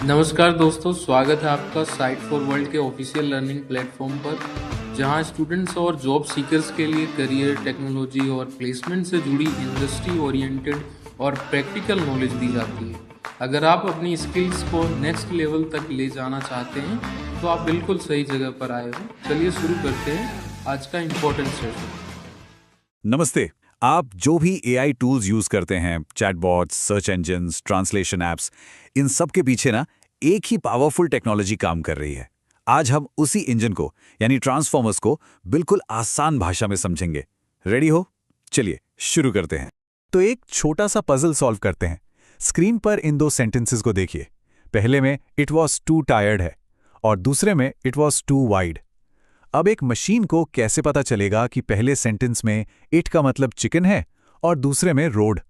नमस्कार दोस्तों, स्वागत है आपका साइट फॉर वर्ल्ड के ऑफिशियल लर्निंग प्लेटफॉर्म पर, जहां स्टूडेंट्स और जॉब सीकर्स के लिए करियर, टेक्नोलॉजी और प्लेसमेंट से जुड़ी इंडस्ट्री ओरिएंटेड और प्रैक्टिकल नॉलेज दी जाती है। अगर आप अपनी स्किल्स को नेक्स्ट लेवल तक ले जाना चाहते हैं तो आप बिल्कुल सही जगह पर आए हो। चलिए शुरू करते हैं आज का इम्पोर्टेंट सेशन। नमस्ते। आप जो भी एआई टूल्स यूज करते हैं, chatbots, search engines, translation apps, इन सब के पीछे ना एक ही पावरफुल टेक्नोलॉजी काम कर रही है। आज हम उसी इंजन को यानी ट्रांसफॉर्मर्स को बिल्कुल आसान भाषा में समझेंगे। रेडी हो? चलिए शुरू करते हैं। तो एक छोटा सा पजल सॉल्व करते हैं। स्क्रीन पर इन दो सेंटेंसेस को देखिए। पहले में इट वॉज टू टायर्ड है और दूसरे में इट वॉज टू वाइड। अब एक मशीन को कैसे पता चलेगा कि पहले सेंटेंस में इट का मतलब चिकन है और दूसरे में रोड?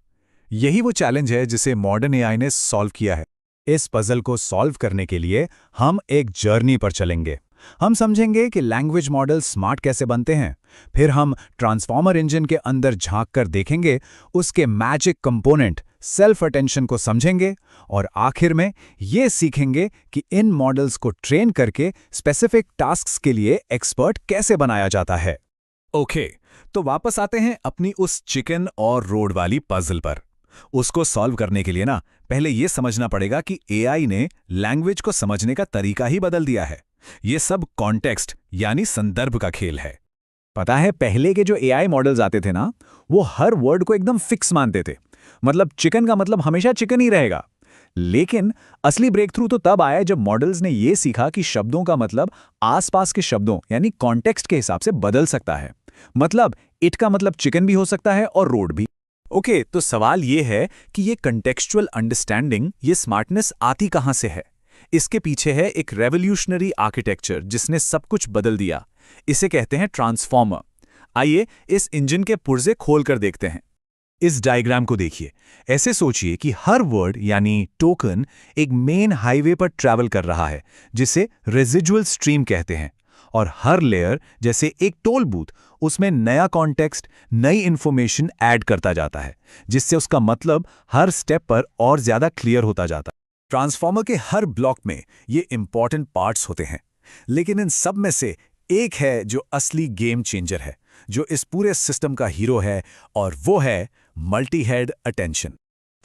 यही वो चैलेंज है जिसे मॉडर्न एआई ने सॉल्व किया है। इस पजल को सॉल्व करने के लिए हम एक जर्नी पर चलेंगे। हम समझेंगे कि लैंग्वेज मॉडल स्मार्ट कैसे बनते हैं। फिर हम ट्रांसफॉर्मर इंजन के अंदर झांक कर देखेंगे, उसके मैजिक कंपोनेंट सेल्फ अटेंशन को समझेंगे और आखिर में ये सीखेंगे कि इन मॉडल्स को ट्रेन करके स्पेसिफिक टास्क्स के लिए एक्सपर्ट कैसे बनाया जाता है। ओके, तो वापस आते हैं अपनी उस चिकन और रोड वाली पजल पर। उसको सॉल्व करने के लिए ना पहले ये समझना पड़ेगा कि एआई ने लैंग्वेज को समझने का तरीका ही बदल दिया है। ये सब कॉन्टेक्स्ट यानी संदर्भ का खेल है। पता है, पहले के जो एआई मॉडल्स आते थे ना, वो हर वर्ड को एकदम फिक्स मानते थे। मतलब चिकन का मतलब हमेशा चिकन ही रहेगा। लेकिन असली ब्रेक थ्रू तो तब आया जब मॉडल्स ने ये सीखा कि शब्दों का मतलब आसपास के शब्दों यानी कॉन्टेक्स्ट के हिसाब से बदल सकता है। मतलब इट का मतलब चिकन भी हो सकता है और रोड भी। ओके, तो सवाल ये है कि ये कंटेक्चुअल अंडरस्टैंडिंग, ये स्मार्टनेस आती कहां से है? इसके पीछे है एक रेवोल्यूशनरी आर्किटेक्चर जिसने सब कुछ बदल दिया। इसे कहते हैं ट्रांसफॉर्मर। आइए इस इंजन के पुर्जे खोलकर देखते हैं। इस डायग्राम को देखिए। ऐसे सोचिए कि हर वर्ड यानी टोकन एक मेन हाईवे पर ट्रैवल कर रहा है, जिसे रेजिडुअल स्ट्रीम कहते हैं। और हर लेयर जैसे एक टोल बूथ, उसमें नया कॉन्टेक्स्ट, नई इंफॉर्मेशन ऐड करता जाता है, जिससे उसका मतलब हर स्टेप पर और ज्यादा क्लियर होता जाता है। ट्रांसफॉर्मर के हर ब्लॉक में ये इंपॉर्टेंट पार्ट्स होते हैं, लेकिन इन सब में से एक है जो असली गेम चेंजर है, जो इस पूरे सिस्टम का हीरो है, और वो है मल्टी हेड अटेंशन।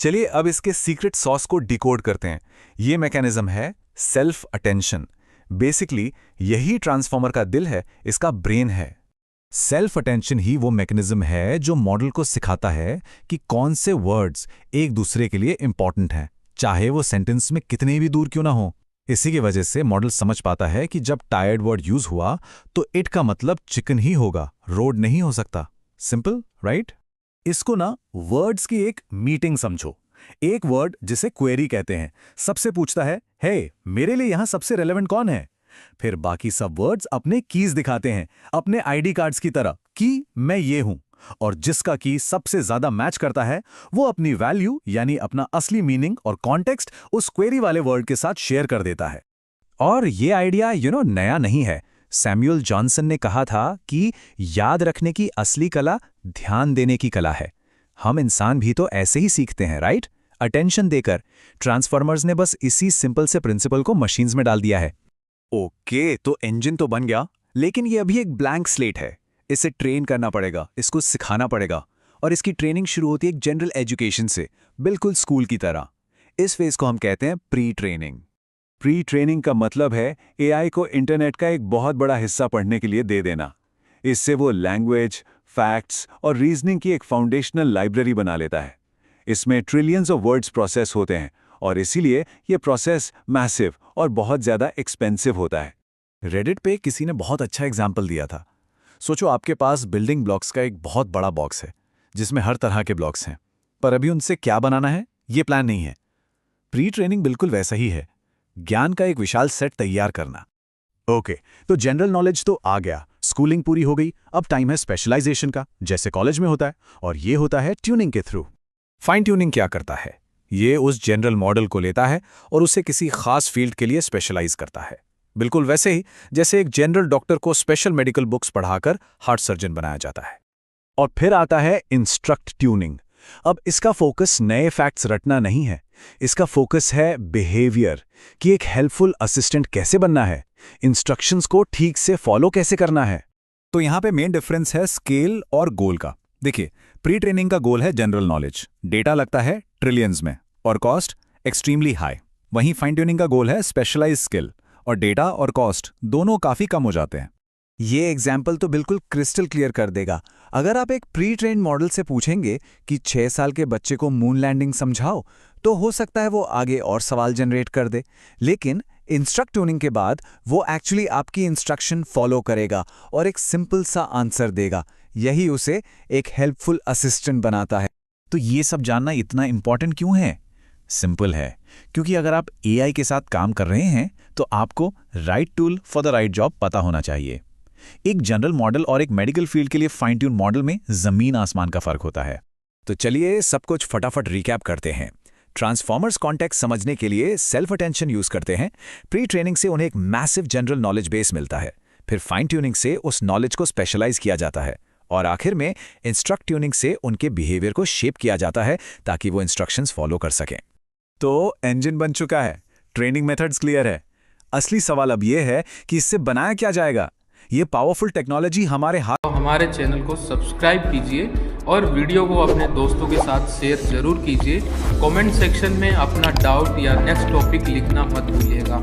चलिए अब इसके सीक्रेट सॉस को डिकोड करते हैं। ये मैकेनिज्म है सेल्फ अटेंशन। बेसिकली यही ट्रांसफॉर्मर का दिल है, इसका ब्रेन है। सेल्फ अटेंशन ही वो मैकेनिज्म है जो मॉडल को सिखाता है कि कौन से वर्ड्स एक दूसरे के लिए इंपॉर्टेंट हैं, चाहे वो सेंटेंस में कितने भी दूर क्यों ना हो। इसी की वजह से मॉडल समझ पाता है कि जब टायर्ड वर्ड यूज हुआ तो इट का मतलब चिकन ही होगा, रोड नहीं हो सकता। Simple, right? इसको ना वर्ड्स की एक मीटिंग समझो। एक वर्ड जिसे क्वेरी कहते हैं सबसे पूछता है, हे मेरे लिए यहां सबसे रेलेवेंट कौन है? फिर बाकी सब वर्ड्स अपने कीज दिखाते हैं, अपने आईडी कार्ड्स की तरह कि मैं ये हूं। और जिसका की सबसे ज्यादा मैच करता है वो अपनी वैल्यू यानी अपना असली मीनिंग और कॉन्टेक्स्ट उस क्वेरी वाले वर्ड के साथ शेयर कर देता है। और ये आइडिया नया नहीं है। सैमुअल जॉनसन ने कहा था कि याद रखने की असली कला ध्यान देने की कला है। हम इंसान भी तो ऐसे ही सीखते हैं, राइट? अटेंशन देकर। ट्रांसफॉर्मर्स ने बस इसी सिंपल से प्रिंसिपल को मशीन्स में डाल दिया है। ओके, तो इंजन तो बन गया, लेकिन ये अभी एक ब्लैंक स्लेट है। इसे ट्रेन करना पड़ेगा, इसको सिखाना पड़ेगा। और इसकी ट्रेनिंग शुरू होती है एक जनरल एजुकेशन से, बिल्कुल स्कूल की तरह। इस फेज को हम कहते हैं प्री ट्रेनिंग। प्री ट्रेनिंग का मतलब है एआई को इंटरनेट का एक बहुत बड़ा हिस्सा पढ़ने के लिए दे देना। इससे वो लैंग्वेज, फैक्ट्स और रीजनिंग की एक फाउंडेशनल लाइब्रेरी बना लेता है। इसमें ट्रिलियंस ऑफ वर्ड्स प्रोसेस होते हैं और इसीलिए ये प्रोसेस मैसिव और बहुत ज़्यादा एक्सपेंसिव होता है। रेडिट पे किसी ने बहुत अच्छा एग्जाम्पल दिया था। सोचो आपके पास बिल्डिंग ब्लॉक्स का एक बहुत बड़ा बॉक्स है जिसमें हर तरह के ब्लॉक्स हैं, पर अभी उनसे क्या बनाना है ये प्लान नहीं है। प्री ट्रेनिंग बिल्कुल वैसा ही है, ज्ञान का एक विशाल सेट तैयार करना। ओके, तो जनरल नॉलेज तो आ गया, स्कूलिंग पूरी हो गई। अब टाइम है स्पेशलाइजेशन का, जैसे कॉलेज में होता है, और ये होता है ट्यूनिंग के थ्रू। फाइन ट्यूनिंग क्या करता है? ये उस जनरल मॉडल को लेता है और उसे किसी खास फील्ड के लिए स्पेशलाइज करता है। बिल्कुल वैसे ही जैसे एक जनरल डॉक्टर को स्पेशल मेडिकल बुक्स पढ़ाकर हार्ट सर्जन बनाया जाता है। और फिर आता है इंस्ट्रक्ट ट्यूनिंग। अब इसका फोकस नए फैक्ट्स रटना नहीं है, इसका फोकस है बिहेवियर, कि एक हेल्पफुल असिस्टेंट कैसे बनना है, इंस्ट्रक्शंस को ठीक से फॉलो कैसे करना है। तो यहाँ पे मेन डिफरेंस है स्केल और गोल का। देखिए, प्री ट्रेनिंग का गोल है जनरल नॉलेज, डेटा लगता है ट्रिलियंस में और कॉस्ट एक्सट्रीमली हाई। वहीं फाइन ट्यूनिंग का गोल है स्पेशलाइज स्किल, और डेटा और कॉस्ट दोनों काफ़ी कम हो जाते हैं। ये एग्जाम्पल तो बिल्कुल क्रिस्टल क्लियर कर देगा। अगर आप एक प्री ट्रेन मॉडल से पूछेंगे कि 6 साल के बच्चे को मून लैंडिंग समझाओ, तो हो सकता है वो आगे और सवाल जनरेट कर दे। लेकिन इंस्ट्रक्ट ट्यूनिंग के बाद वो एक्चुअली आपकी इंस्ट्रक्शन फॉलो करेगा और एक सिंपल सा आंसर देगा। यही उसे एक हेल्पफुल असिस्टेंट बनाता है। तो ये सब जानना इतना इंपॉर्टेंट क्यों है? सिंपल है, क्योंकि अगर आप एआई के साथ काम कर रहे हैं तो आपको right tool for the right job पता होना चाहिए। एक जनरल मॉडल और एक मेडिकल फील्ड के लिए फाइन ट्यून मॉडल में जमीन आसमान का फर्क होता है। तो चलिए सब कुछ फटाफट रिकैप करते हैं। ट्रांसफॉर्मर्स कॉन्टेक्स्ट समझने के लिए सेल्फ अटेंशन यूज करते हैं। प्री ट्रेनिंग से उन्हें एक मैसिव जनरल नॉलेज बेस मिलता है। फिर फाइन ट्यूनिंग से उस नॉलेज को स्पेशलाइज किया जाता है और आखिर में इंस्ट्रक्ट ट्यूनिंग से उनके बिहेवियर को शेप किया जाता है ताकि वो इंस्ट्रक्शंस फॉलो कर सकें। तो इंजन बन चुका है, ट्रेनिंग मेथड्स क्लियर है। असली सवाल अब यह है कि इससे बनाया क्या जाएगा। ये पावरफुल टेक्नोलॉजी हमारे चैनल को सब्सक्राइब कीजिए और वीडियो को अपने दोस्तों के साथ शेयर जरूर कीजिए। कमेंट सेक्शन में अपना डाउट या नेक्स्ट टॉपिक लिखना मत भूलिएगा।